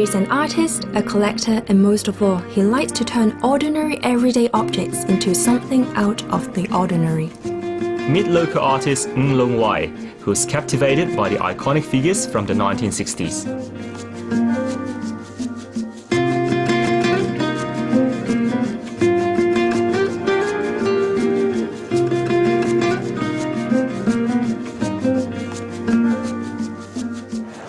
He's an artist, a collector, and most of all, he likes to turn ordinary everyday objects into something out of the ordinary. Meet local artist Ng Long Wai, who's captivated by the iconic figures from the 1960s.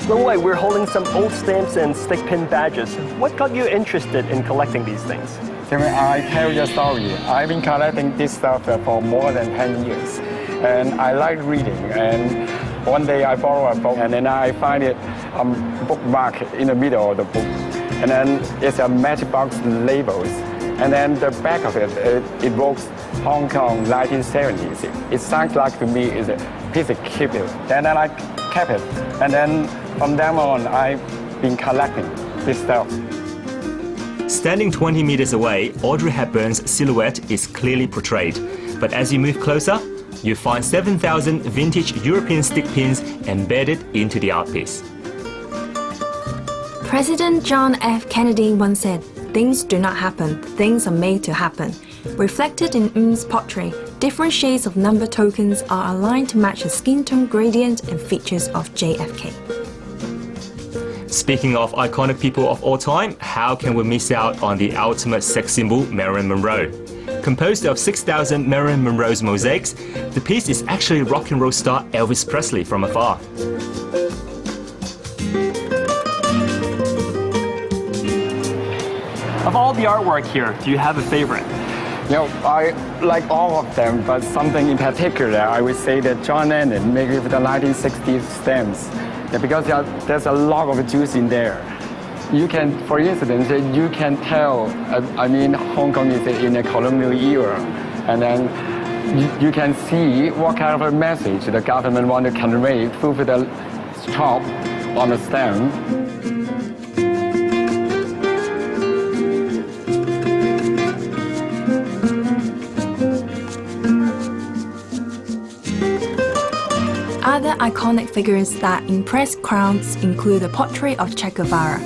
Long Wai, we're holding some old stamps and stick pin badges. What got you interested in collecting these things? Can I tell you a story? I've been collecting this stuff for more than 10 years. And I like reading. And one day I borrow a book and then I find it bookmark in the middle of the book. And then it's a matchbox labels. And then the back of it evokes Hong Kong 1970s. It sounds like to me is a piece of keep it. And then I kept it. And then from then on, I've been collecting this stuff. Standing 20 meters away, Audrey Hepburn's silhouette is clearly portrayed. But as you move closer, you find 7,000 vintage European stick pins embedded into the art piece. President John F. Kennedy once said, "Things do not happen, things are made to happen." Reflected in Ng's portrait, different shades of number tokens are aligned to match the skin tone gradient and features of JFK. Speaking of iconic people of all time, how can we miss out on the ultimate sex symbol, Marilyn Monroe? Composed of 6,000 Marilyn Monroe's mosaics, the piece is actually rock and roll star Elvis Presley from afar. Of all the artwork here, do you have a favorite? You know, I like all of them, but something in particular, I would say that John Lennon made it with the 1960s stamps. Because there's a lot of juice in there. You can, for instance, you can tell, Hong Kong is in a colonial era. And then you can see what kind of a message the government want to convey through the chop on the stamp. Other iconic figures that impress crowds include the portrait of Che Guevara,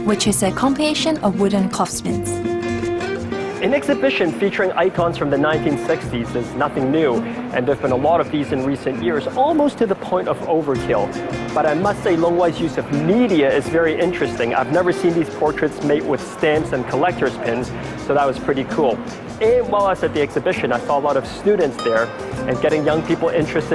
which is a compilation of wooden clothespins. An exhibition featuring icons from the 1960s is nothing new, and there have been a lot of these in recent years, almost to the point of overkill. But I must say Long Wai's use of media is very interesting. I've never seen these portraits made with stamps and collector's pins, so that was pretty cool. And while I was at the exhibition, I saw a lot of students there, and getting young people interested